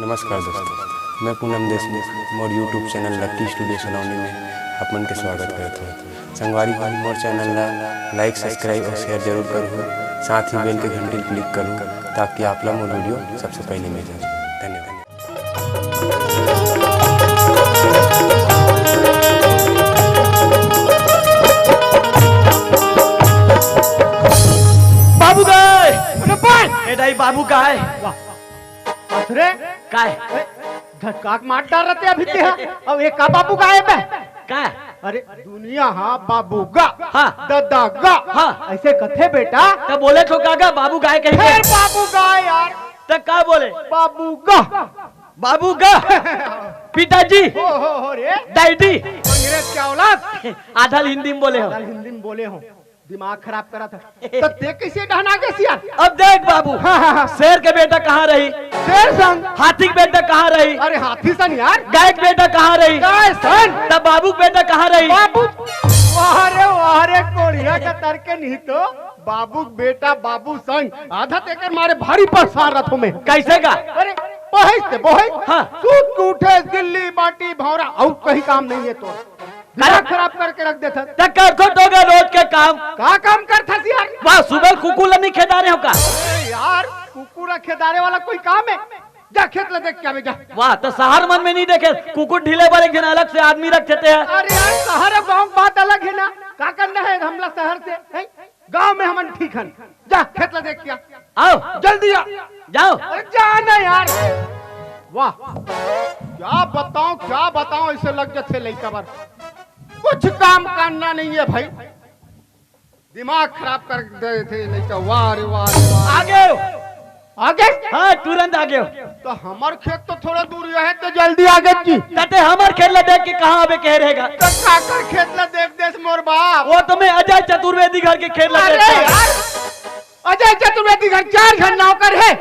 नमस्कार दोस्तों, मैं पूनम देशमुख मोर यूट्यूब चैनल लकी स्टूडियो सनौनी में अपन के स्वागत करता हूँ। संगवारी भाई मोर चैनल ला लाइक सब्सक्राइब और शेयर जरूर करूँ, साथ ही बेल के घंटी क्लिक करूँ ताकि आप लोग मोर वीडियो सबसे पहले मिल जाए। धन्यवाद। बाबू गाय एडाई बाबू गाय अरे काय धक्का मार डाल रहे अभी ते अब एक का बाबू गायब है काय अरे दुनिया हाँ बाबू गा हाँ। दादा गा हाँ। ऐसे कथे बेटा तो बोले तो काका बाबू गाय कहीं फिर बाबू गा यार तो का बोले बाबू गा बाबू गा पिताजी हो रे डैडी अंग्रेज क्या औलाद आधा हिंदी में बोले हो। हिंदी में बोले हो दिमाग खराब करा था तो देख कैसे ढहना के सियार अब देख बाबू शेर के बेटा कहाँ रही, शेर संग हाथी के बेटा कहाँ रही, अरे हाथी सन यार गाय के बेटा कहाँ रही, गाय सन तब बाबू के बेटा कहाँ रही। बाबू वारे कोड़िया का तर्क नहीं तो बाबू बेटा बाबू संग आधा तेकर मारे भारी परेशान रथों में कैसे का अरे बहस हाँ। सूट कूठे गिल्ली बाटी भौरा और कहीं काम नहीं है तो दिमाग खराब करके रख देता टक्कर को दोगे रोज के काम का काम करता सी यार वहाँ सुबह कुकुल नहीं खेदारे हो का अरे यार कुकुर खेदारे वाला कोई काम है जा खेत ले देख क्या बेटा वाह तो शहर मन में नहीं देखे कुकुर ढीले पर एक जन अलग से आदमी रख देते हैं। अरे यार शहर और गाँव बात अलग है ना क्या करना है हमला शहर से गाँव में हम ठीक है जा खेत ले देख क्या आओ जल्दी आ जाओ अरे जाना यार वाह क्या बताऊं ऐसे लग जाते लड़का बार कुछ काम करना नहीं है भाई दिमाग खराब कर दे थे लड़का वाह रे वाह रे वाह आगे आगे हाँ तुरंत आगे हो तो हमार खेत तो थोड़ा दूर है तो जल्दी आगे की तटे हमार खेल ले देख के कहाँ अबे कह रहेगा तो काकर खेत ला देख देश मोर बाप वो तुम्हें अजय चतुर्वेदी घर के खेल ले अरे यार अजय चतुर्वेदी घर 4 घर नौकर है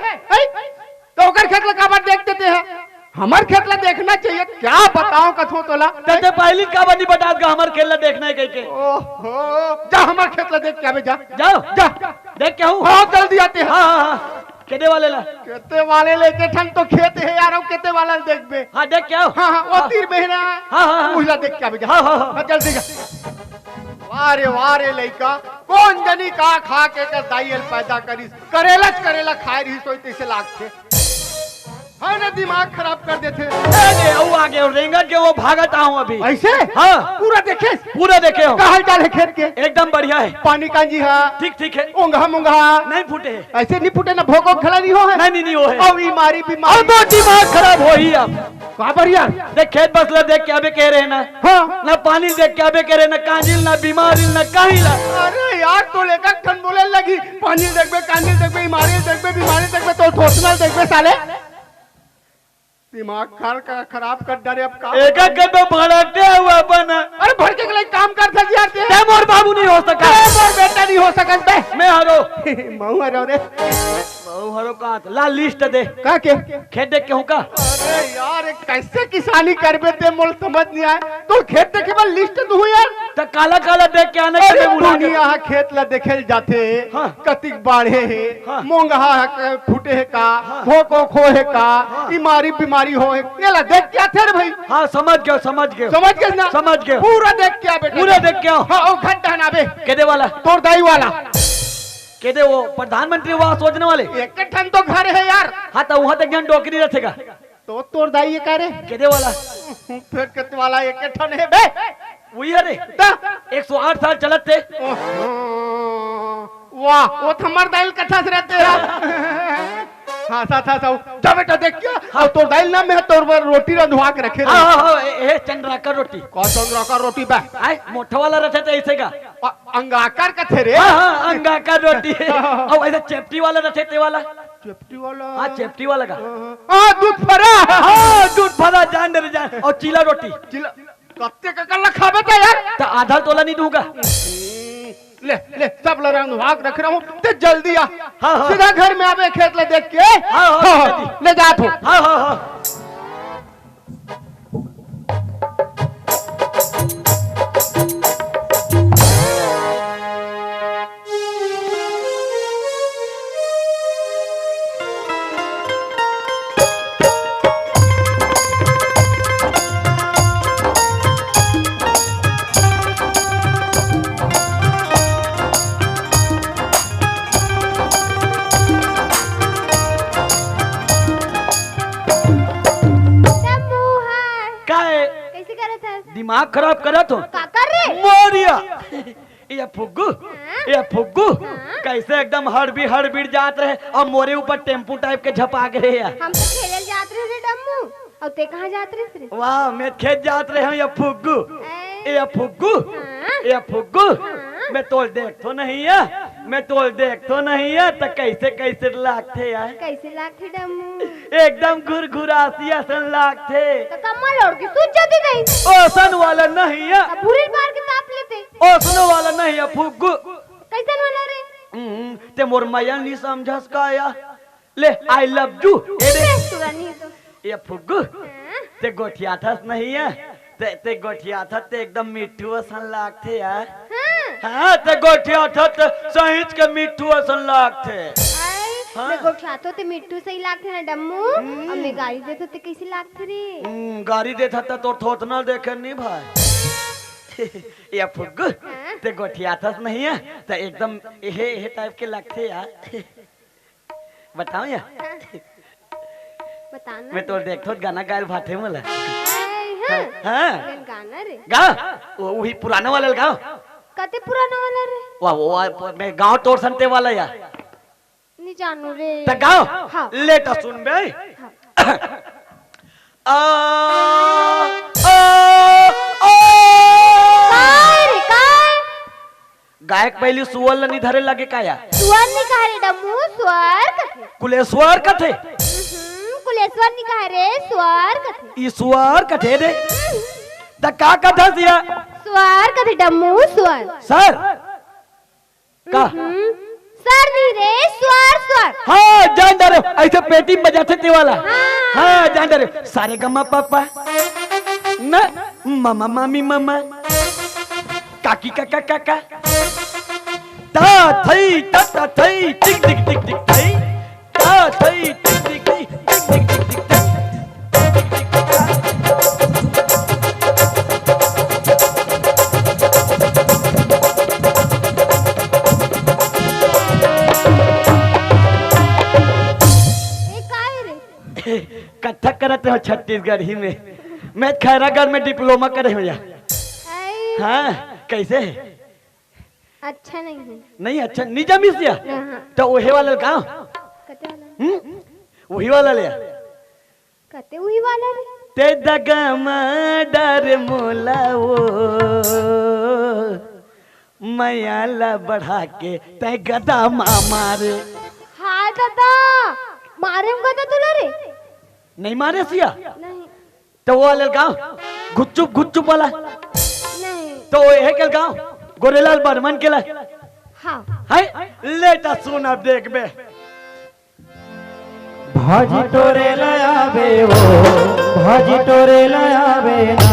तो ओकर खेत ला काबर देख देते हैं हमार खेत ला देखना चाहिए क्या बताऊं कथो तोला तटे पहली का बनी बता का हमार खेल ले देखना है कह के ओहो जा हमार खेत ला देख के आवे जा जाओ जा देख के हूँ हाँ जल्दी आते हैं हाँ हाँ हाँ केदे वाले ला केते वाले लेके ठन तो खेत है यार और केते वाला देख बे हाँ देख के आओ हाँ वो तीर बहना हाँ, हाँ। उहला देख के आवे जा हाँ, हाँ, हाँ। जल्दी जा वारे लइका कौन जनी का खा के दाइल पैदा करिस करेला खाए रही सोई तैसे लागथे है ना दिमाग खराब कर देते ए वो आगे और रेंगन के वो भागत आऊं अभी ऐसे हाँ पूरा देखे पूरा देखे हो कहा डाल है खेत के एकदम बढ़िया है पानी कांजी है ठीक है ओंघा मुंघा नहीं फूटे है ऐसे नहीं फूटे ना भोगो खड़ा नहीं हो है नहीं वो है और बीमारी अब तो दिमाग खराब हो ही अब कहा बढ़िया देख खेत बसला देख के अबे कह रहे ना हाँ ना पानी देख के अबे कह रहे ना कांजिल ना बीमारी ना कहीं ला अरे यार तो लेकर ठन बोले लगी पानी देखबे कांजिल देखबे बीमारी देखबे तो ठोसना देखबे साले दिमाग खराब कर डरे अब का एक तो भड़कते हुआ अपन अरे भड़ के लिए काम कर सक यार ते मोर बाबू नहीं हो सका मोर बेटा नहीं हो सकत बे मैं हरो मऊ हरो रे बहु हरो का ला लिस्ट दे का के खेत देख के हूं का अरे यार कैसे किसानी करबे ते मोल समझ नहीं आए तो खेत देखे बा लिस्ट दू यार तो काला देख के आने अरे के बुला के दुनिया खेत ला देखेल जाते हाँ। कतिक बाढ़े है हाँ। मोंगहा है फूटे है का भोको खो है का बीमारी हो है ये ला देख क्या थे रे भाई हाँ समझ गए समझ गए ना समझ गए पूरा देख क्या बेटा पूरा देख के आओ हाँ ओ घंटा ना बे केदे वाला तोर दाई वाला केदे वो प्रधानमंत्री आवास योजना वाले एक ठन तो घर है यार हाँ तो वहां तक डोकरी रखेगा तो तोर दाई ये कह रे केदे वाला फिर कित वाला एक ठन है बे वही है रे 108 साल चलत थे वाह वो थमर दाइल कथा से रहते हैं हाँ था जा बेटा देख क्या हाँ तोर दाइल ना में तोर रोटी रंधवा के रखे हाँ ये चंद्राकर रोटी कौन चंद्राकर रोटी बे आए मोटा वाला रखे थे ऐसे का अंगाकार का थे रे हाँ अंगाकार रोटी और ऐसे चेप्टी वाला रखे थे वाला चेप्टी वाला हाँ चेप्टी वाला का हाँ दूध फरा हाँ दूध फरा जान और चीला रोटी कत्ते का कल्ला खाबे ता यार तो आधा तोला नहीं दूंगा ले सब लरंग भाग रख रहा हूँ ते जल्दी आ हाँ। सीधा घर में आवे खेत ले देख के हाँ। ले जात हो हाँ दिमाग खराब करा तो का कर रे? मोरिया ये फुग्गू कैसे एकदम हड़बीड़ जात रहे और मोरे ऊपर टेम्पू टाइप के झपा गए यार। हम तो खेलल जात रहे रे डम्मू। और ते कहाँ जात रहे रे? वाह मैं खेत जात रहे हूँ ये फुग्गू हाँ? ये फुग्गू हाँ? मैं तोल देख तो नहीं है तो कैसे कैसे लागते यार। कैसे लागथे डम्मू? एकदम घुरघुरासी असन लागते। तो कम्मा लोड़ के सूझ जाती नहीं। ओसन वाला नहीं है, अब बुरी बार के ताप लेते। ओसन वाला नहीं है फुग्गू। कैसन वाला रे? ते मोर मैया नहीं समझस का या ले आई लव यू तुरा नहीं तो। ये फुग्गू हाँ? ते गोठिया थस नहीं है ते गोठिया था ते एकदम मिट्ठू असन लागते यार। हाँ? हाँ ते गोठिया था ते सहित के मिट्ठू असन लागते। हाँ। मैं गोठियातो ते मिट्टू सही लागथे ना डम्मू। अब मैं गाड़ी देतो ते कैसे लागथे रे? गाड़ी देता था तो थोतना देखे नहीं भाई। ये फुग्गू हाँ? ते गोठिया थस नहीं है तो एकदम ये टाइप के लगते यार। बताओ या बताना। मैं तो देखो गाना गायल भाते मला। हाँ? हाँ गाना रे? गाओ वही पुराना वाला गाओ। कते पुराना वाला रे? वाह वो मैं गाँव तोड़ संते वाला यार। नहीं जानू रे। तो गाओ हाँ। लेटा सुन बे। हाँ। काय रे काय? गायक पहली सुअल नहीं धरे लगे का या स्वर नहीं कहा रे डम्मू, स्वर कथे। कुलेश्वर कथे कुलेश्वर नहीं कहा रे, स्वर कथे। ईश्वर कथे दे त का कथा सिया स्वर कथे डम्मू, स्वर। सर का सर नहीं रे, स्वर स्वर। हाँ जान डरे ऐसे पेटी बजाते ते वाला। हाँ। हाँ जान डरे सारे गम्मा पापा न मामा मामी मामा काकी काका काका ता थई ता थई टिक टिक टिक टिक थई ता थई टिक टिक टिक टिक टिक टिक कथक करते हो छत्तीसगढ़ ही में। मैं खैरागढ़ में डिप्लोमा करे हूँ यार। हाँ कैसे है? अच्छा नहीं है। नहीं अच्छा नहीं जमी दिया हाँ। तो वही वाला गाँव कते वाला? वही वाला ले कते वही वाला रे? ते दगमा डर मोला वो मैयाला बढ़ा के ते गदा मामा रे। हाँ दादा मारे गदा तुला रे? नहीं मारे सिया नहीं तो वो वाले गाँव गुच्चुप वाला नहीं। तो ये के गाँव गोरेलाल बर्मन के ला हाँ। है लेटा सुन अब देख बे भाजी टोरे लयाबे वो भाजी टोरे लयाबे ना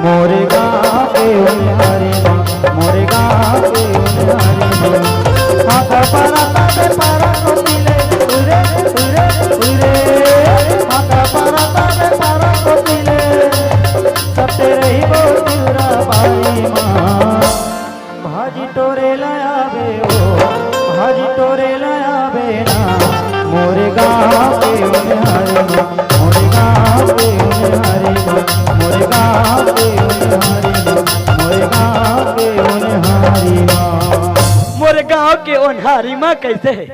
मोरे गाँव के उन्हारे ना मोरे गाँव के उन्हारे ना हाथा पारा ताके पारा को मिले उरे उरे उरे हाथा पारा ताके पारा को मिले सबते रही वो तिउरा बाई माँ भाजी टोरे लयाबे वो भाजी टोरे लयाबे ना मोरे गाँव के उन्हारे माँ मोरे गाँव के उन्हारे माँ मोरे गाँव के उन्हारे माँ मोरे गाँव के उन्हारी माँ मोरे गाँव के ओन्हारी माँ कैसे है?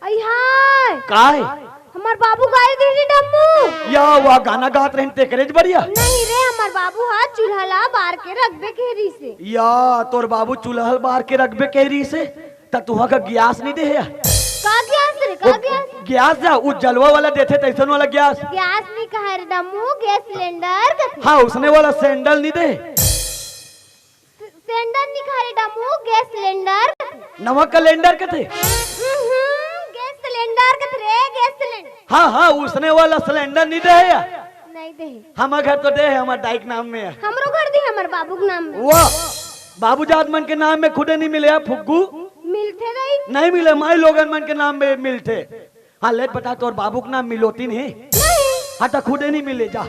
आई हाय काय हमार बाबू गाय दे रे डम्मू। या वह गाना गात रहे ते करेज बढ़िया नहीं रे हमार बाबू हाथ चूल्हा ला बार के रखबे खेरी से। या तोर बाबू चूल्हा बाहर के रखबे कैरी से त तुहा का गैस नहीं दे है का गैस रे? का गैस? गैस जा उ जलवा वाला देते तैसन वाला गैस। गैस नहीं कहा रे डम्मू, गैस सिलेंडर कथे। हाँ उसने वाला सैंडल नहीं दे सिलेंडर नहीं कहा रे डम्मू, गैस सिलेंडर कथे। नवा कैलेंडर के थे। गैस सिलेंडर कथे रे, गैस सिलेंडर। हाँ हाँ उसने वाला सिलेंडर नहीं दे है नहीं दे। हमारे घर तो दे है हमारे डाइक नाम में है। हमरो घर दी हमार बाबू के नाम में। वाह बाबू जात मन के नाम में खुदे नहीं मिले फुग्गू मिलते रही नहीं मिले माई लोगन मन के नाम में मिलते। हाँ लेट बता तोर बाबू के नाम मिलोती नहीं नहीं। हाँ तो खुदे नहीं मिले जा।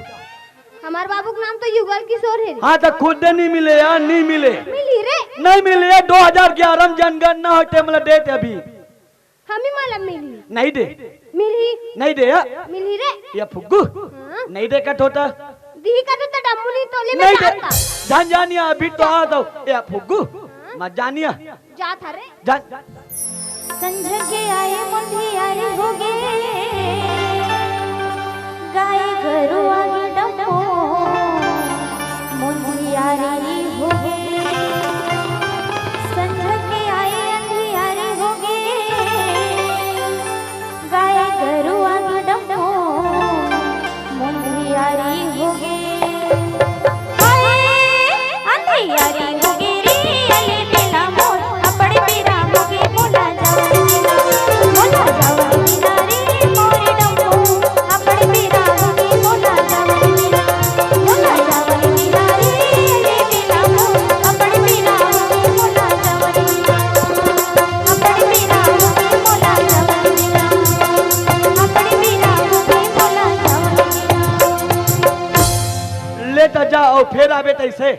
हमार बाबू का नाम तो युगल किशोर है रे। हाँ तो खुदे नहीं मिले यार नहीं मिले मिली रे। नहीं मिले यार 2011 में जनगणना होते मतलब देते अभी हमी माला मिली। नहीं दे मिली नहीं दे यार मिली रे। ये फुग्गू हाँ? नहीं दे कट होता दी का तो डम्मू तोले में नहीं जाता जान जानिया अभी तो आ दो ए फुग्गू मत जानिया जा था रे जान संझ के आए मुंधियारे हो गे गाय गरु आगे डम्मो मुंधियारे हो गे संझ के आए अंधियारे हो गे गाय गरु आगे डम्मो मुंधियारे हो गे हाय अंधियारे हो गे रे अले बेला मोर अपड़े बेरा हो गे बोला लेता जाओ फिर आबे तैसे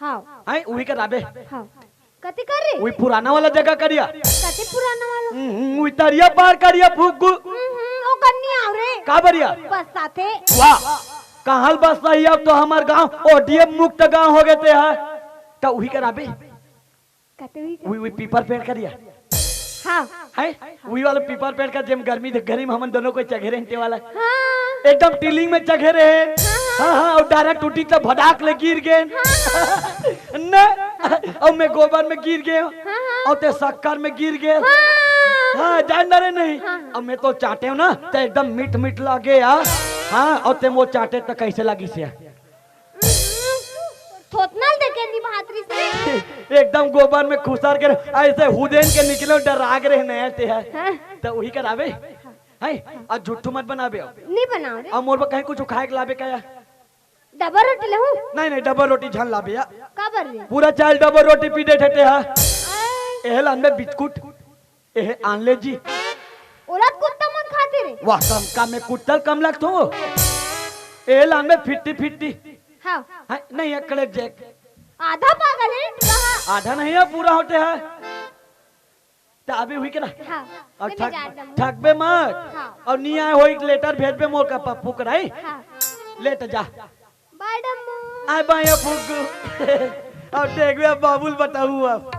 हाँ आई वही कर आबे हाँ कते कर रे वही पुराना वाला जगह करिया कते पुराना वाला वही तरिया पार करिया फुग्गू ओ कन्नी आव रे का बरिया बस साथे वाह कहाल बस रही अब तो हमार गांव ओडीएम मुक्त गांव हो गए थे है तो वही कर आबे कते हुई वही पीपर पेड़ करिया हाँ है वही वाला पीपर पेड़ का जेम गर्मी गरी में हम दोनों को चघे रहते वाला हाँ एकदम टीलिंग में चघे रहे हाँ हाँ और डायरेक्ट टूटी तो भड़ाक ले गिर गए न और मैं गोबर में गिर गए और ते शक्कर में गिर गए हाँ जान रहे नहीं और मैं तो चाटे हूँ ना तो एकदम मीठ मीठ लगे यार हाँ और ते वो चाटे तो कैसे लगी से थोतनाल देखे नी भातरी से एकदम गोबर में खुसार के ऐसे हुदेन के निकले डराग रहे नया ते है तो वही करावे है आज झूठू मत बनाबे नहीं बनाओ रे अब मोर कहीं कुछ खाए के लाबे का या डबल रोटी लहू नहीं डबल रोटी झन लाबे या का बर रे पूरा चाल डबल रोटी पी देते थे हा एहल अनबे बिस्कुट एह आनले जी औरत कुत्ता मत खाते रे वाह कम में कुत्तल कम लगतो एहल अनबे फिट्टी फिट्टी हाँ है नहीं अकड़े जैक आधा पागल है रहा आधा नहीं है पूरा होते है तो अभी हुई के ना हाँ और ले ठग जा दम ठगबे मत हाँ। और नहीं आए होई लेटर भेजबे मोर का पप्पू कराई हाँ ले तो जा बाय डम्मू आए बाया फुग्गू और देखबे बाबुल बताऊ अब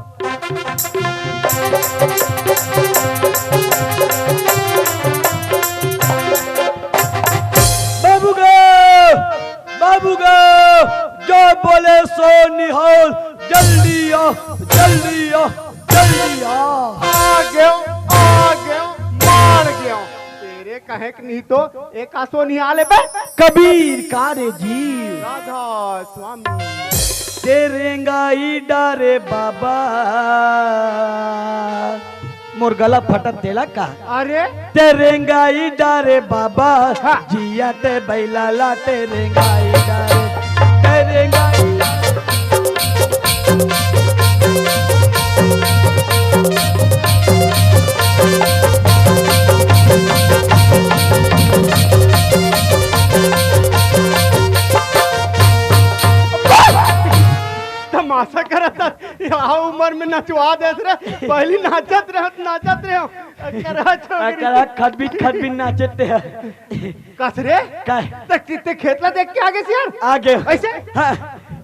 बाबू गो जो बोले सो निहाल जल्दी आ जल्दी आ जल्दी आ गयो मार गयो तेरे कहे कि नहीं तो एक आसो नहीं आले बे कबीर कारे जी राधा स्वामी तेरेंगाई डारे बाबा मोर गला फटत देला का अरे तेरेंगाई डारे बाबा जिया ते बैला ला तेरेंगाई डारे तेरेंगाई तमाशा करत यहाँ उम्र में नचवा देत रहे पहली नाचत रहे करा खटबी नाचते है कसरे काय तक कितने खेतला देख के आगे से यार आगे ऐसे हाँ,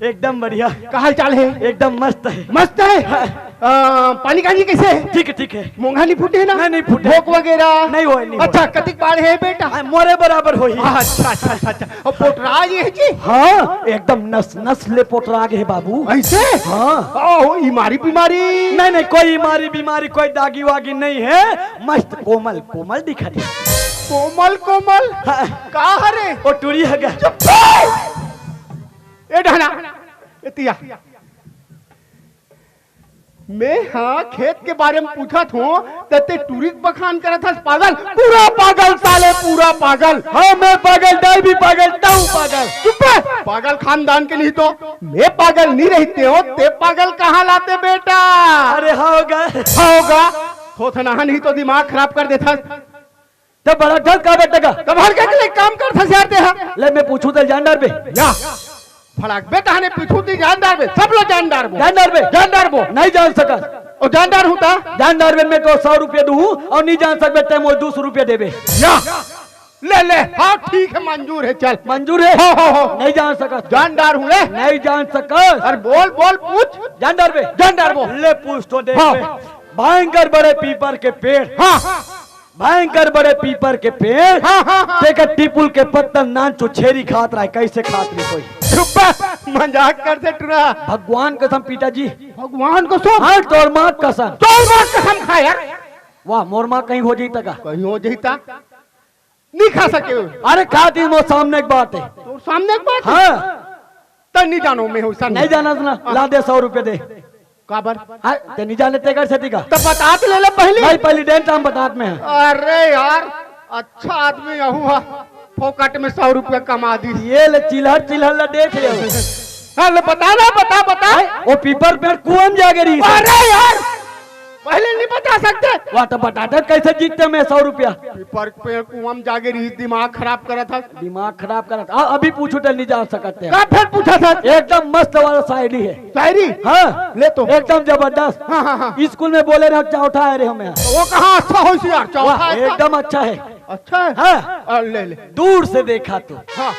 एकदम बढ़िया का हाल चाल है एकदम मस्त है मस्त है पानी कानी कैसे है ठीक है मूंगा नहीं फूटे ना नहीं फूटे भोक वगैरह नहीं होए नहीं अच्छा कतिक बाढ़ है बेटा मोरे बराबर होई अच्छा और पोटराज है जी हाँ एकदम नस ले पोटरा आगे है बाबू ऐसे हाँ ओ बीमारी नहीं कोई बीमारी कोई दागी वागी नहीं है मस्त कोमल दिखा दे कोमल का हरे ओ टूरी है गा ए ढाना एतिया मैं हाँ खेत के बारे में पूछा था तते टूरिस्ट बखान करा था पूरा पागल हाँ मैं पागल दाई भी पागल ताऊ पागल चुप है पागल खानदान के नहीं तो मैं पागल नहीं रहते हो ते पागल कहाँ लाते बेटा अरे होगा थोथना नहीं तो दिमाग खराब कर देता तो बड़ा ढल का बेटा का तब हर के काम कर फंसाते हैं ले मैं पूछूं तो जानदार बे या फड़ाक बेटा ने पूछू थी जानदार बे सब लोग जानदार बो नहीं जान सका और जानदार होता जानदार बे मैं को 100 रुपये दूं और नहीं जान सकते ते मोल 200 रुपये देबे या ले ले हाँ ठीक है मंजूर है चल मंजूर है हो। नहीं जान सकत जानदार हूँ रे नहीं जान सकत अरे बोल बोल पूछ जानदार बे जानदार बोल ले पूछ तो देख हाँ। बे। भयंकर बड़े पीपर के पेड़ हाँ भयंकर बड़े पीपर के पेड़ हाँ हाँ हाँ देखा टीपुल के पत्तन नान चुछेरी खात रहा है कैसे खात रही कोई चुप बे, मजाक करते टुरा भगवान कसम पिताजी भगवान को सो हाँ तोर माँ कसम चौर बार कसम खा यार वाह मोर माँ कहीं हो जाई तका कहीं हो जाता नहीं खा सके हो। अरे खाती वो सामने एक बात है तो सामने एक बात हाँ तो नहीं जानो मैं उसा नहीं जाना ना ला दे 100 रुपए दे काबर हाँ ते नहीं जाने ते कर सती का तो बता तो ले ले पहले भाई पहली डेन टाइम बतात में है अरे यार अच्छा आदमी हुआ फोकट में 100 रुपया कमा दी ये ले चिल्हर ला देख ले अरे बता ना बता बता वो पीपर पेड़ कुआं में जाके रही अरे यार पहले नहीं बता सकते वाह तो बताते कैसे जीतते मैं 100 रुपया पीपर पे कुआं में जाके रही दिमाग खराब करा था दिमाग खराब करा था अभी पूछो तो नहीं जा सकते का फिर पूछा था एकदम मस्त वाला शायरी है शायरी हाँ ले तो एकदम जबरदस्त हाँ हाँ हाँ स्कूल में बोले रहे चौथा है रे हमें वो कहाँ अच्छा हो यार चौथा वाह है एकदम अच्छा है अच्छा है हाँ ले ले दूर से देखा तो हाँ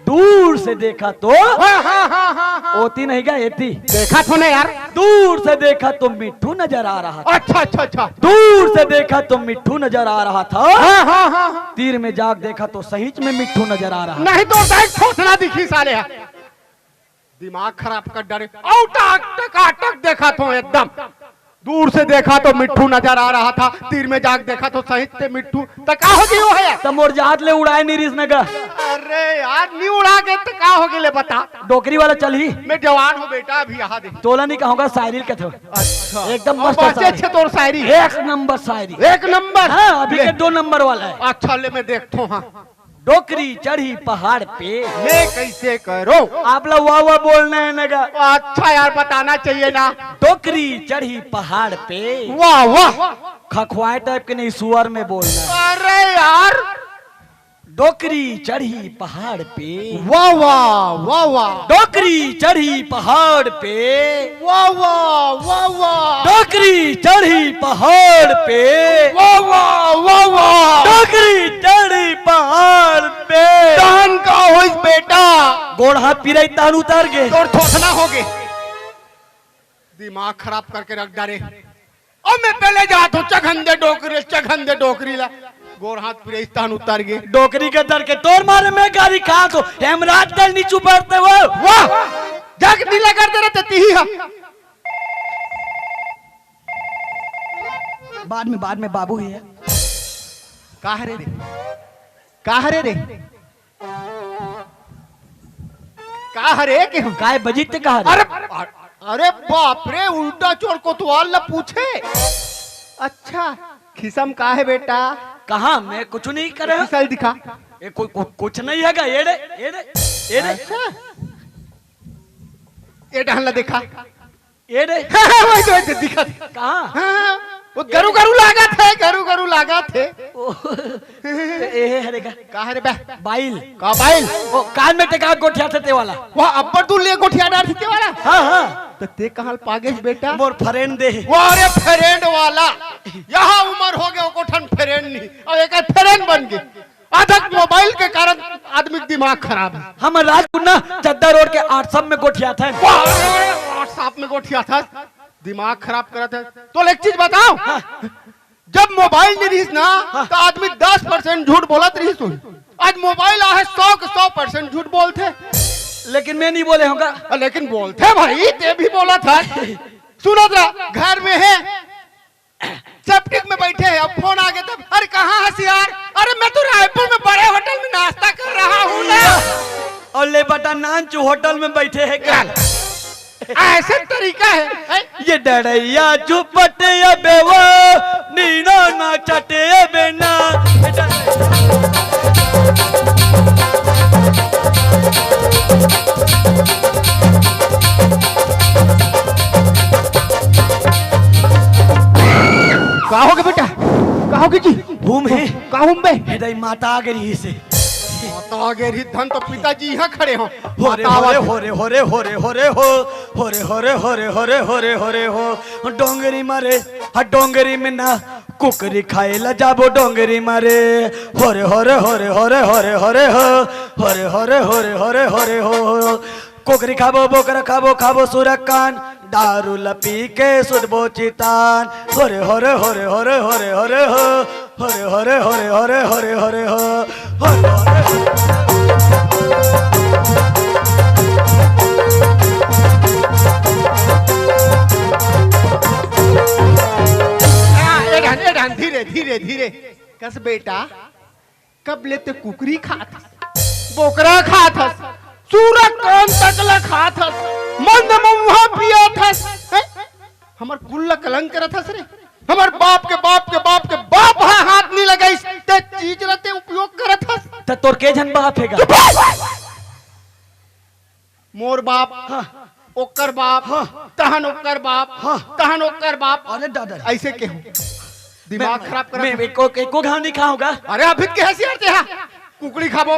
दूर से देखा तो हाँ हाँ हाँ हाँ ओती नहीं क्या एती देखा तो ना यार दूर से देखा तो मिट्ठू नजर आ रहा था अच्छा अच्छा अच्छा दूर से देखा तो मिट्ठू नजर आ रहा था हाँ हाँ हाँ तीर में जाग देखा तो सहीच में मिट्ठू नजर आ रहा नहीं तो डायरेक्ट ठोसना दिखी साले दिमाग खराब कर डरे टकाटक देखा तो एकदम दूर से देखा तो मिट्ठू नजर आ रहा था तीर में जाग देखा तो सही से मिट्ठू तो का हो गई वो है तो मोर जहाज ले उड़ाए नहीं रिस नगा अरे यार नहीं उड़ा के तो का हो गई ले बता डोकरी वाला चल ही मैं जवान हूँ बेटा अभी यहाँ दे तोला नहीं कहूँगा शायरी के थे अच्छा एकदम और मस्त बच्चे अच्छे तोर शायरी है एक नंबर शायरी एक नंबर हाँ अभी ले। के 2 नंबर वाला है अच्छा ले मैं देखता हूँ हाँ डोकरी चढ़ी पहाड़ पे मैं कैसे करो आप लोग वाह वाह बोलना है नगा अच्छा यार बताना चाहिए ना डोकरी चढ़ी पहाड़ पे वाह वाह खखवाए टाइप के नहीं सुअर में बोलना है अरे यार डोकरी चढ़ी पहाड़ पे वाह वाह वाह वाह डोकरी चढ़ी पहाड़ पे वाह वाह वाह वाह डोकरी चढ़ी पहाड़ पे वाह वाह वाह वाह डोकरी चढ़ी पहाड़ पे दान का होइस बेटा गोड़ हाथ पिराई तान उतार गए तोर थोथना हो गए दिमाग खराब करके रख डारे और मैं पहले जाता हूँ चखंदे डोकरी ला गोर हाथ पिराई तान उतार गए डोकरी के दर के तोर मारे में गाड़ी खा तो हेमराज दल नीचू पड़ते वो वाह जग नीला कर दे रहे ती ही बाद में बाबू ही है कहा रे कहा रे के काय बजीते कहा अरे अरे बाप रे उल्टा चोर कोतवाल न पूछे अच्छा खिसम का है बेटा कहा मैं कुछ नहीं कर रहा खिसल दिखा ये कुछ नहीं है गा एड़े एड़े एड़े अच्छा ये डहला देखा एड़े वही तो दिखा कहा हाँ, वो गरु गरु लागा थे ए हरेगा कहा रे बे बाइल का बाइल वो कान में टेका गोठिया थे वाला वह अब्बर तू ले गोठिया डाल थी वाला हाँ हाँ तो ते कहां पागेश बेटा मोर फ्रेंड दे वारे फ्रेंड वाला यहाँ उम्र हो गया कोठन फ्रेंड नहीं और एक फ्रेंड बन गए अधिक मोबाइल के कारण आदमी का दिमाग खराब है हम राजपुर चद्दा रोड के 800 में गोठिया था व्हाट्सएप में गोठिया था दिमाग खराब करा था तो एक चीज बताओ जब मोबाइल नहीं रही ना तो आदमी 10% झूठ बोलत रही सुन आज मोबाइल आ है 100% झूठ बोलते लेकिन मैं नहीं बोले होगा लेकिन बोलते भाई ते भी बोला था सुनो जरा घर में है सेप्टिक में बैठे हैं अब फोन आ गया तब अरे कहाँ हंसी यार अरे मैं तो रायपुर में बड़े होटल में नाश्ता कर रहा हूँ ना और ले बटा नानचू होटल में बैठे हैं क्या ऐसे तरीका है ये डरैया झुपटे बेवा नीनो ना चटे बेना कहोगे बेटा कहोगे जी घूम है कहूँ बे हेदई माता आ गई से माता आगे धन तो पिताजी यहाँ खड़े हो हो रे हो रे हो रे हो रे हो रे हो हो रे हो रे हो रे हो रे हो रे हो रे हो डोंगरी मारे डोंगरी में ना कुकरी खाएला जाबो डोंगरी मारे होरे होरे होरे होरे होरे होरे हो होरे होरे होरे होरे होरे हो कुकरी खाबो बोकरा खाबो खाबो सुरकान दारू लपी के सुधबो चितान होरे होरे होरे होरे होरे होरे हो होरे होरे होरे होरे होरे होरे हो होरे होरे धीरे धीरे धीरे कस बेटा कब लेते कुकरी खात बोकरा खात सूरज कान तकला खात मंद मुहा पिया थस हमर कुल्ला कलंक करत हस रे हमर बाप के बाप के बाप के बाप हाथ नहीं लगाइस ते चीज रहते उपयोग करत हस त तोर के जन बाप हैगा मोर बाप ओकर बाप तहन ओकर बाप तहन ओकर बाप अरे दादा ऐसे केहू दिमाग खराब कर मैं एको घाव नहीं खाऊंगा अरे अभी के हैसियत है कुकड़ी खाबो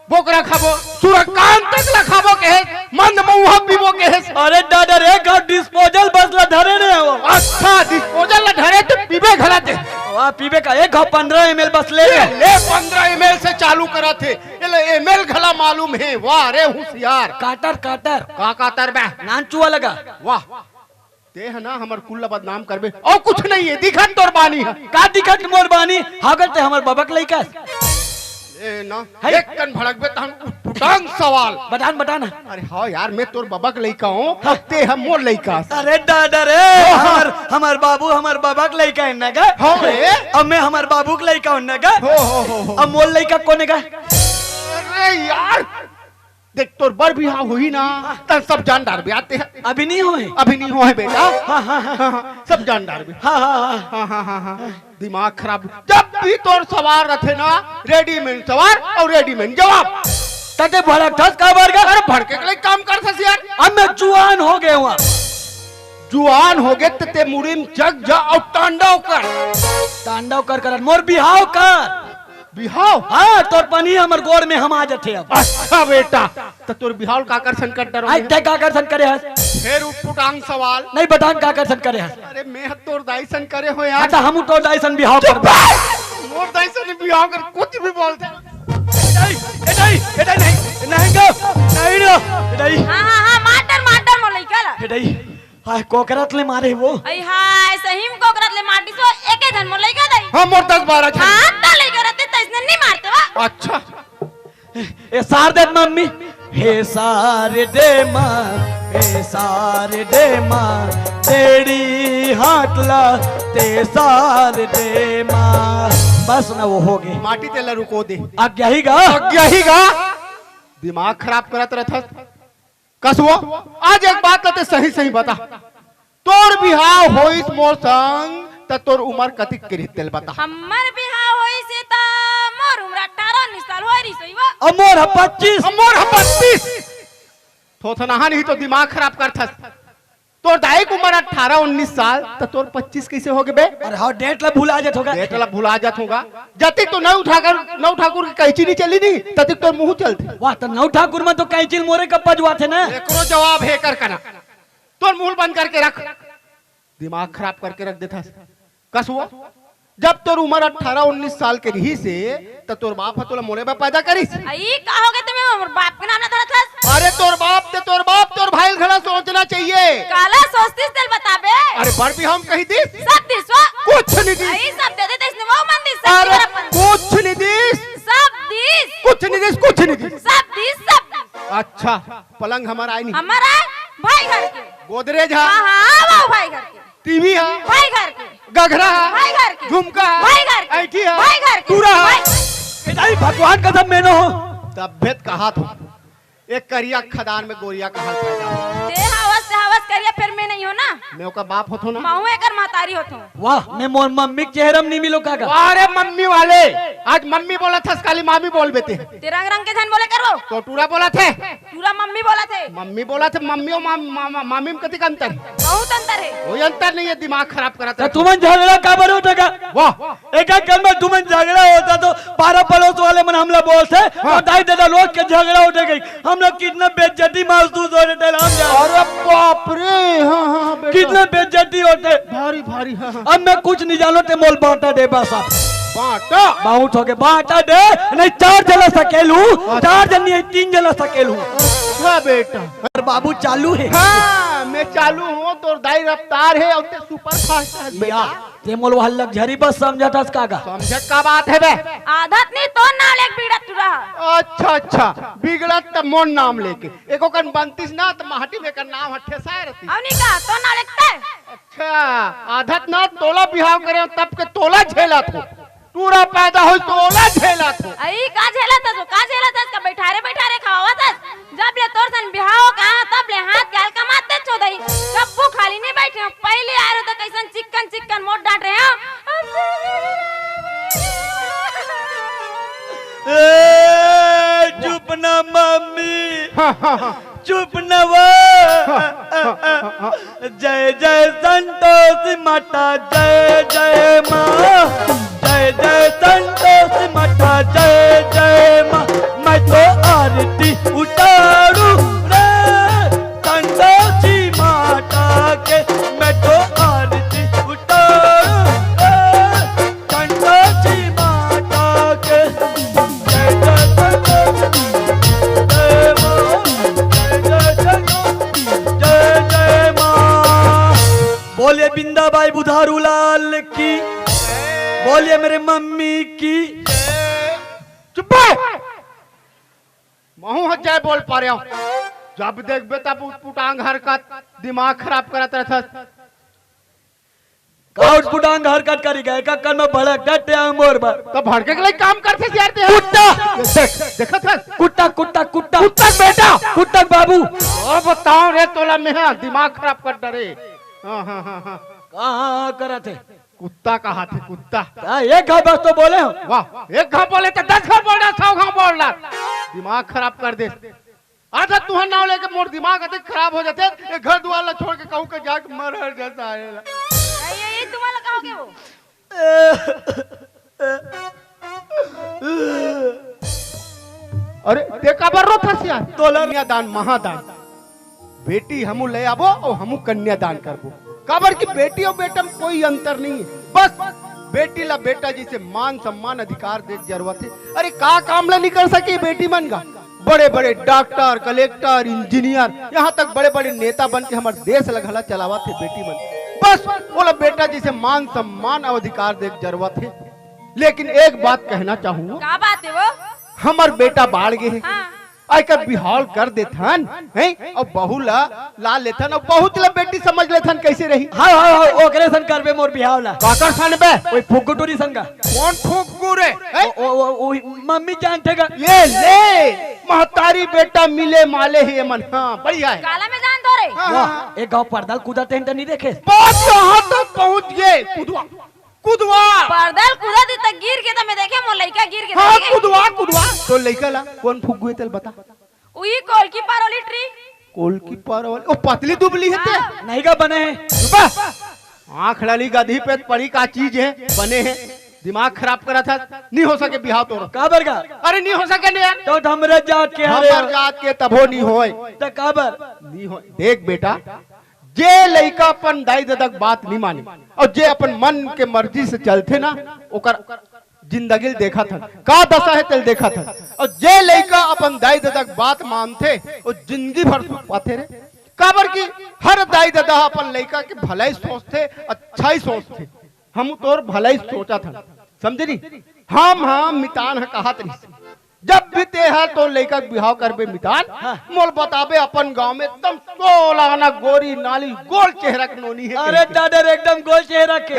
बोकरा खाबो सुरकान तकला खाबो के है मंद मुहा पीबो के है अरे दादा रे का डिस्पोजल बसला धरे रे हो अच्छा डिस्पोजल ला धरे तो पीबे घला दे वाह पीबे का एक घाव 15 ml बस ले ले 15 ml से चालू करा थे ये ml घला मालूम है वाह रे होशियार काटर काटर का कातर बे नानचुआ लगा वाह ते है ना हमर कुल्ला बदनाम करबे और कुछ नहीं है दिखन तोर बानी है का दिखत मोर बानी हागल ते हमर बाबा के लइका ए ना एक कन भड़कबे त हम उठांग सवाल बतान बताना अरे हाँ यार मैं तोर बाबा के लइका हूं ते हम मोर लइका अरे दादा रे हमर बाबू हमर बाबा के लइका है ना गा हां रे अब मैं हमर बाबू के लइका हूं ना गा हो अब मोर लइका कोने गा अरे यार देख तोर बर बिहार हुई ना तब सब जानदार भी आते हैं अभी नहीं होए अभी नहीं हुआ है बेटा हाँ, सब जानदार भी हाँ। दिमाग खराब जब भी तोर सवार रखे ना रेडीमेड सवार और रेडीमेड जवाब तते भड़क ठस का बार का अरे भड़के के लिए काम कर सस यार अब मैं जुआन हो गया हूँ जुआन हो गए ते मुड़ीम जग जा और तांडव कर मोर बिहाव कर बिहाव हाँ तोर पनी हमर गोड़ में हम आ जाते अब अच्छा बेटा तो तोर बिहाव का कर संकट डरो आई ते का कर करे हस फिर उठपुटांग सवाल नहीं बतान का कर करे हस अरे मैं तोर दाइसन करे हो यार अच्छा हम तो दाइसन बिहाव कर मोर दाइसन बिहाव कर कुछ भी बोलते हाँ माटर मोर लइका हाय कोकरत ले मारे वो आई हाय सहीम कोकरत ले माटी सो एके धन मोर लइका दई हां मोर 10-12 छन हां त लइका रहते त इसने नहीं मारते वा अच्छा ए सार दे मम्मी हे सार दे मां हे सार दे मां तेरी हाटला ते सार दे मां बस ना वो हो गए माटी तेला रुको दे आज्ञा ही गा दिमाग खराब करत रहत कसवो आज एक बात लते सही सही बता तोर बिहाव होइस मोर संग त तोर उम्र कति करितेल बता हमर बिहाव होई से त मोर उम्र 18-19 साल होई रही सही वा अमोर 25 मोर 32 थोथना नहीं तो दिमाग खराब करथस तोर दाई उम्र 18-19 साल त तोर 25 कैसे होगे बे अरे हां डेट ला भुला जात होगा डेट ला भुला जात होगा जति तो नौ ठाकुर की कैची नहीं चली नहीं तति तोर मुंह चलते वाह त नौ ठाकुर में तो कैचिल मोरे का पजवा थे ना एकरो जवाब है कर कना तोर मुंह बंद करके रख दिमाग खराब करके रख देता कसवो जब तोर उम्र 18-19 साल के रही से त तोर बाप तोला मोरे में पैदा करिस आई का होगे तुम हमर बाप के नाम ना धरत हस अरे तोर बाप तोर भाई घड़ा सोचना चाहिए काला सोचतीस दिल बताबे अरे पर भी हम कही दी सब दिसवा कुछ नहीं दी आई सब दे दे इसने वो मन दिस सब अरे तेरा कुछ नहीं दी सब दिस कुछ नहीं दी कुछ नहीं दी सब दिस अच्छा पलंग हमारा आई नहीं हमारा भाई घर के गोदरेज है हां वो भाई घर के टीवी है भाई घर के गघरा भाई घर है के झुमका है भाई घर के ऐठी है भाई घर के पूरा है नहीं भगवान कसम में न हो तबियत कहा था एक करिया खदान में गोरिया का हाल पैदा हो ते हवस करिया फिर मैं नहीं हो ना मैं का बाप होतो ना माहू एकर महतारी होतो वाह मैं मोर मम्मी के चेहरम नहीं मिलो काका अरे मम्मी वाले आज मम्मी बोला था काली मामी बोल बेते ते रंग रंग के धन बोले करो तो टूरा बोला थे पूरा मम्मी बोला थे मम्मी बोला थे मम्मी और मामी में कति का अंतर बहुत अंतर है कोई अंतर नहीं है दिमाग खराब करा था तुमन झगड़ा का बर होता का वाह एक एक में तुमन झगड़ा होता तो पारा पड़ोस वाले मन हमला बोलते और दाई दादा लोग के झगड़ा उठ गई हम लोग कितना बेइज्जती महसूस हो रहे थे हम अरे बाप रे हां हां कितना बेइज्जती होते। भारी भारी हाँ हाँ। अब मैं कुछ नहीं जानो ते मोल बांटा दे बस अब बाटा बाउट हो के बांटा दे नहीं 4 जला सकेलू 4 जन नहीं 3 जला सकेलू। अच्छा बेटा और बाबू चालू है। हाँ मैं चालू हूँ तो दाई रफ्तार है और ते सुपर फास्ट है बेटा। ते मोल वह लग्जरी बस समझा था कागा समझ का बात है बे। आदत नहीं तो नाल एक बिगड़त रहा। अच्छा अच्छा बिगड़त त मोन नाम लेके एको कन बनतीस ना तो माटी में कर नाम हट्ठे सारती। अवनी का तो नाल एक ते। अच्छा आदत ना तोला बिहाव करे तब के तोला झेला थो तूरा पैदा हो तोला झेला थो। आई का झेला था का झेला था का बैठारे खावा था जब ले तोर सन बिहाव का तब ले हाथ गाल का मारते चोदई कब्बू खाली नहीं बैठे पहले आ रहे तो कैसन चिकन मोट डांट रहे हैं। चुप ना मम्मी चुप न वो जय जय संतोष माता जय जय माँ जय जय संतोष माता जय जय माँ मैं तो आरती उतारू रे संतोषी माता के मैं तो आरती उतारू रे संतोषी माता के जय जय संतोषी जय माँ जय जय माँ। बोलिए बिंदाबाई बुधारू लाल की बोलिए मेरे मम्मी की। चुप महू हज जय बोल पा रहा हूँ जब देख बेटा पुटांग हरकत दिमाग खराब करत रहता। काउच पुटांग हरकत करी गए का कल में भड़क डटे मोर पर तो भड़के के लिए काम करते यार ते कुत्ता देखा था कुत्ता कुत्ता कुत्ता कुत्ता बेटा कुत्ता बाबू और बताओ रे तोला में है दिमाग खराब कर डरे। हाँ हाँ हाँ हाँ कहाँ करा थे कुत्ता कहा थे कुत्ता। एक घाव बस तो बोले हो वाह एक घाव बोले तो 10 घाव बोल रहा 100 घाव बोल रहा दिमाग खराब कर दे। आधा तुहर नाव लेके मोर दिमाग अधिक खराब हो जाते एक घर द्वार छोड़ के कहूँ के जाके मर जाता है। ये तुम्हारा कहोगे वो अरे देखा बर्रो फसिया कन्यादान महादान बेटी हमू ले आबो और हमू कन्यादान करबो काबर की बेटी और बेटा में कोई अंतर नहीं है बस बेटी ला बेटा जी से मान सम्मान अधिकार दे जरूरत है। अरे का काम ला नहीं कर सकी बेटी मन का बड़े बड़े डॉक्टर कलेक्टर इंजीनियर यहाँ तक बड़े बड़े नेता बन के हमारे देश लगला चलावा थे बेटी मन बस बोला बेटा जी से मान सम्मान और अधिकार दे जरूरत है। लेकिन एक बात कहना चाहूँ का बात है वो हमार बेटा बाढ़ गए हाँ। आकर बिहार कर देथन हैं और बहू ला लेथन और बहुत ला बेटी समझ लेथन कैसे रही। हाँ हाँ हाँ ओकरे सन करबे मोर बिहाव ला काकर सन बे कोई फुगुटुरी संगा कौन फूक रे ओ मम्मी जानतेगा ये ले महतारी बेटा मिले माले ही मन। हाँ बढ़िया है काला में जान दो रे हाँ, एक गांव पर्दा कूदा टेंट नहीं देखे बात यहाँ तक पहुँच गए कुदवा कुदवा पर्दल कूदा दी तक गिर के तो मैं देखे मोर लइका गिर के हाँ कुदवा कुदवा तो लइका ला कौन फूक गए तेल बता उही कोल की पारोली ट्री कोल की पार वाली ओ पतली दुबली है ते नहीं का बने हैं आँख लड़ी गधी पे पड़ी का चीज है बने हैं दिमाग खराब करा था नहीं हो सके बिहाव तो काबर का अरे नहीं हो सके नहीं तो हमरे जात के हमार जात के तबो नहीं होए तो काबर नहीं हो देख बेटा जे लइका अपन दाई दादा बात नहीं माने और जे अपन मन के मर्जी से चलते ना ओकर जिंदगी देखा था का दशा है तेल देखा था और जे लइका अपन दाई दादा बात मानते और जिंदगी भर पाते रे काबर की हर दाई दादा अपन लइका के भलाई सोचते अच्छा ही सोचते हम तोर भलाई सोचा था समझे नहीं हम मितान है कहा तरी जब भी ते है तो लइका बिहाव करबे मितान मोल बताबे अपन गांव में एकदम सोलाना गोरी नाली गोल चेहरा के नोनी है। अरे दादा एकदम गोल चेहरा के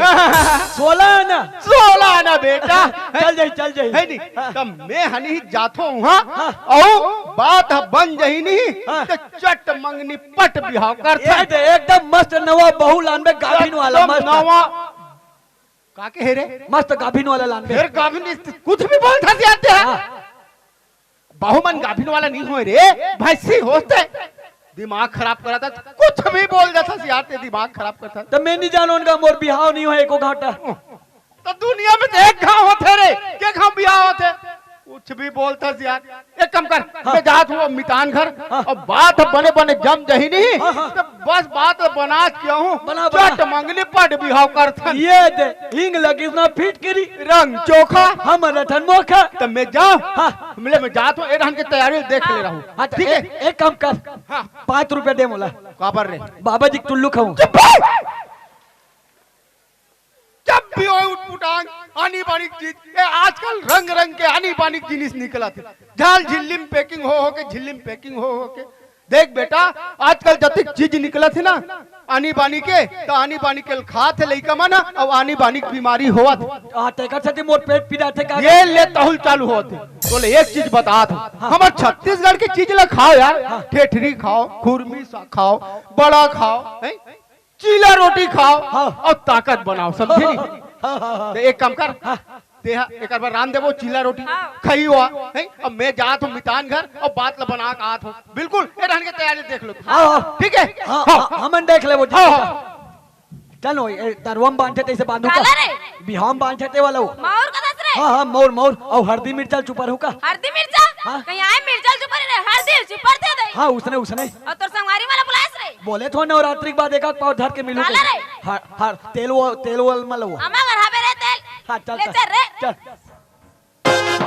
16 आना बेटा चल जाई है नहीं तब मैं हनी जाथो वहाँ और बात बन जही नहीं तो चट मंगनी पट बिहाव करता एकदम मस्त नवा बहू लानबे गाभिन वाला मस्त नवा काके है रे मस्त गाभिन वाला लानबे फिर गाभिन कुछ भी बोलता जाते हैं बहुमन गाभिन वाला नहीं हो रे भैंसी होते दिमाग खराब करा था कुछ भी बोल जाता सियाते दिमाग खराब करता तो मैं नहीं जानो उनका मोर बिहाव नहीं हो एको घाटा तो दुनिया में तो एक गांव होते रे के गांव बियाह होते कुछ भी बोलता यार। एक कम कर, मैं जात हूँ मितान घर और बात बने बने जम जही नहीं तो बस बात बना क्यों हूँ बना, बना। चट मंगनी पट बिहाव करथन ये दे हिंग लगी ना फिट करी रंग चोखा हम रतन मोखा। तो मैं जाऊँ मिले मैं जात हूँ एरहन की तैयारी देख ले रहा हूँ। हाँ तो ठीक है एक काम कर, 5 रुपया दे मोला, काबर रे बाबा जी टुल्लू खाऊं। जब भी हो उटपुटांग आनी बानी चीज ये आजकल रंग रंग के आनी बानी जिनिस निकला थे झाल झिल्ली में पैकिंग हो के झिल्ली में पैकिंग हो के देख बेटा आजकल जतिक चीज निकला थी ना आनी बानी के तो आनी बानी के खा थे लइका माना अब आनी बानी की बीमारी हुआ थे हाँ तेकर साथे मोर पेट पीड़ा थे का ये ले तहुल चालू होते बोले एक चीज बता था हमारे छत्तीसगढ़ की चीज ला खाओ यार ठेठरी खाओ खुरमी खाओ बड़ा खाओ हैं? चीला रोटी खाओ और ताकत बनाओ समझे नहीं तो एक काम कर देहा एक बार रान देवो चीला रोटी खाई हुआ है अब मैं जात हूँ मितान घर और बात ला बना के आत हूँ बिल्कुल ये रहने की तैयारी देख लो ठीक है हमन देख ले वो चलो तरवम बांधते तैसे बांधू काला का रे बिहाम बांधते वाला वो मार का दस रे हाँ मोर मोर और हल्दी मिर्चा चुपर हो का हल्दी मिर्चा हाँ? कहीं आए मिर्चा चुपर रे हल्दी चुपर दे दे हाँ उसने और तोर संगवारी वाला बुलास रे बोले थो नवरात्रि के बाद एक आध पाव धर के मिलू काला रे? हर तेल वो मलो अमा घर हाबे रे तेल हाँ चल ले चल रे चल ला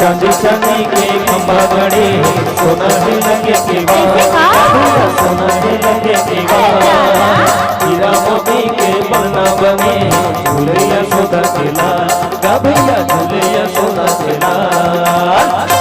चांदी चांदी के खंबा गड़े सोना है लगे के बाद सोना है लगे के बाद हीरा मोती के बना बने झूलिया सोना के लाल गा भैया झूलिया सोना के लाल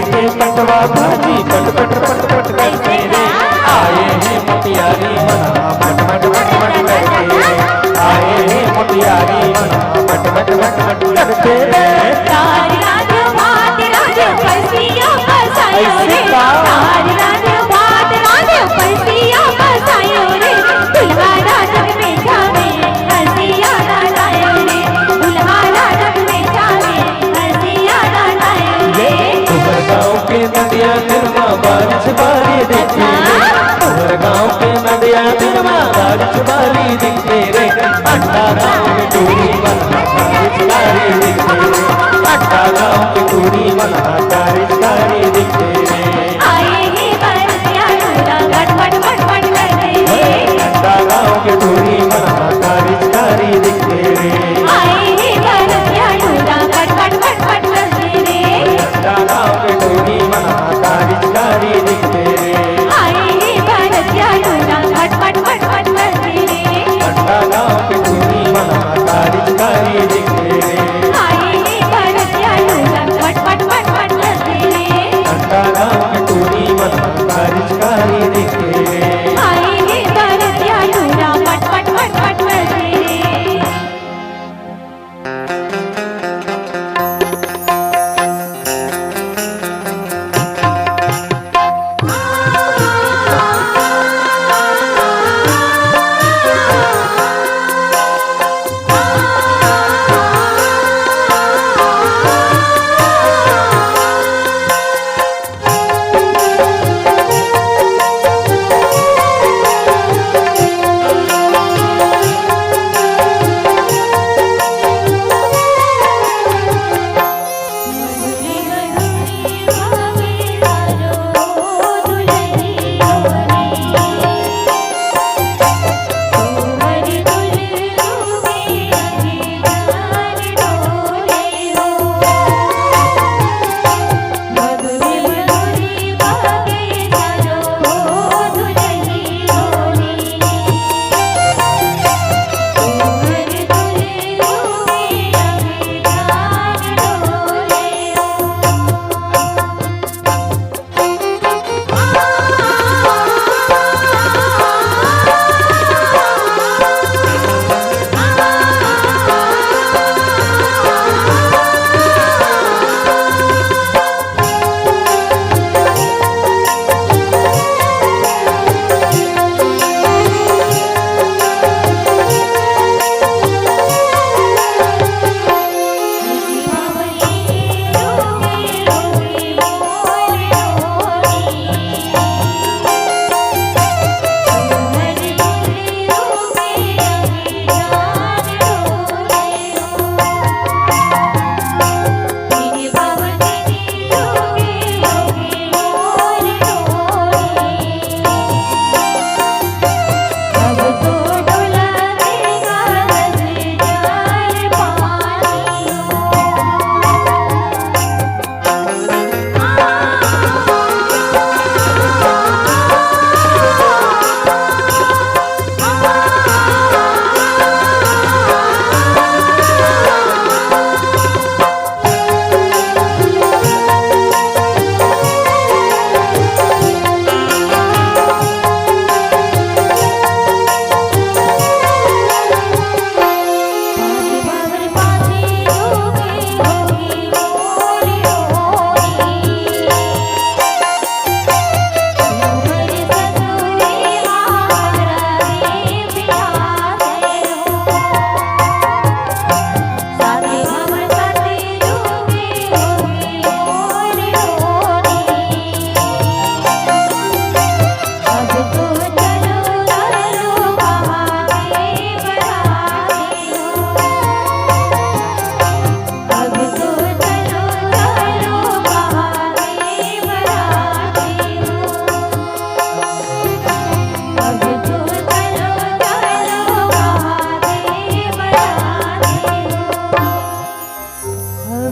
भाजी पट पट पट पट करते रे आए हैं मोतियारी मना मट मट मट मट करते रे आए हैं मोतियारी मना मट मट मट मट करते रे तारी राज भात राज परसिया बसायो रे तारी राज भात राज परसिया बसायो रे दुल्हा राजक में जावे हंसिया ना लायो रे दुल्हा राजक में जावे हंसिया ना लायो रे गाँव के नदिया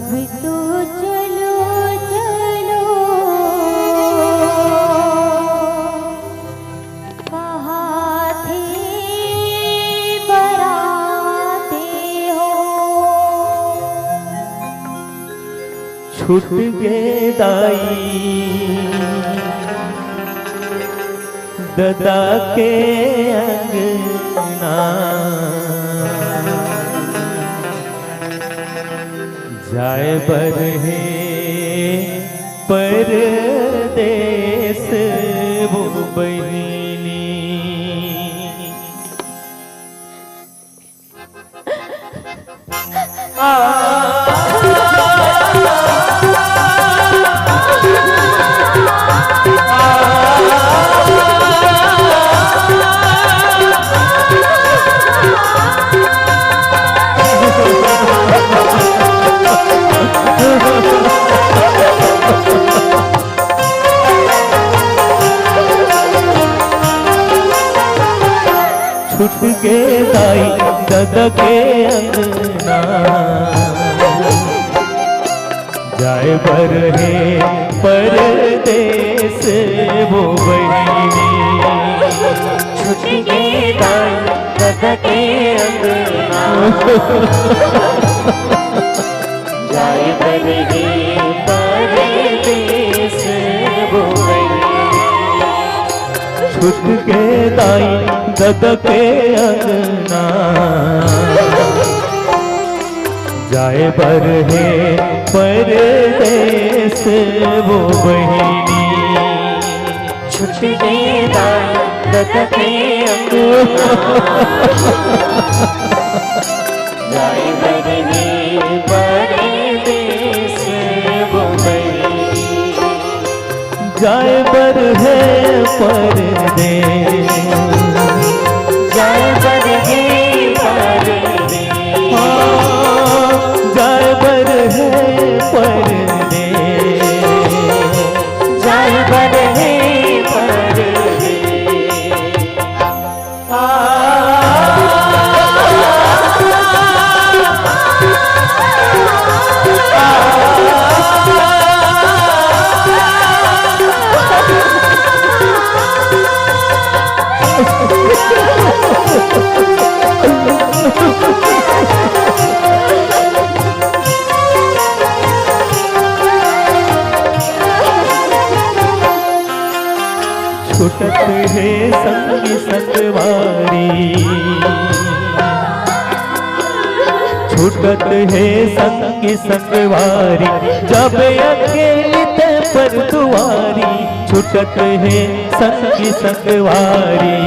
अब तो चलो चलो कहाँ थे बराते हो। छूट गए दाई ददा के अंगना जाए बरहे परदेस वो बहिनी। छूट के दाई दादा के अंगना जाए बरहे परदेस वो बहिनी। छूट के दाई दादा के अंगना जाए बरहे परदेस वो बहिनी। छूट के दाई दादा के अंगना जाए बरहे परदेस वो बहिनी। छूट के दाई दादा के अंगना जाए बरहे परदेस वो बहिनी। जाए बरहे परदेस जाए बरहे परदेस जाए बरहे परदेस जाए बरहे परदेस। छूटत है संग संगवारी छूटत है संग संगवारी जब अकेली ते पर दुआरी। छूटत है संग संगवारी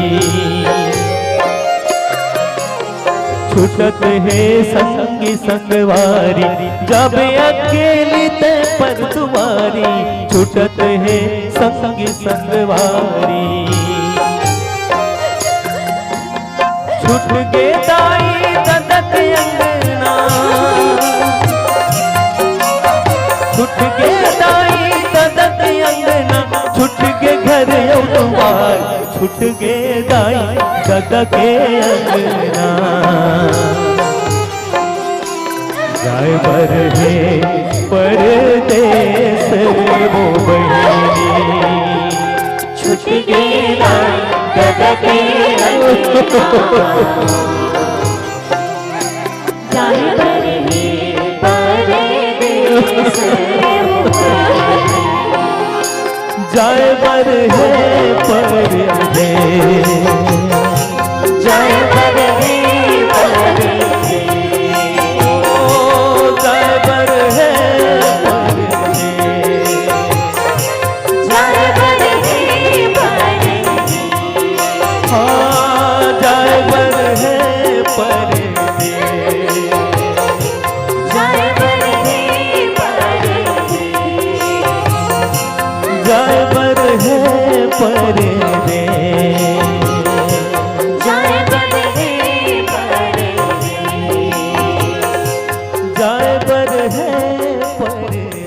छूटत है संग संगवारी जब अकेली ते पर दुआरी। छूटत है संग संगवारी। छूट के दाई दादा के अंगना छूट के दाई दादा के अंगना छूट के घर द्वार। छूट के दाई दादा के अंगना जाए बरहे परदेस वो बहिनी। छूट के दाई दादा के अंगना जाए बरहे परदेस वो बहिनी। जाए बरहे परदेस जाए बरहे परदेस जाए बरहे परदेस जाए बरहे परदेस हाँ जाए बरहे परदेस जाए बरहे परदेस जाए बरहे परदेस जाए बरहे परदेस जाए बरहे परदेस।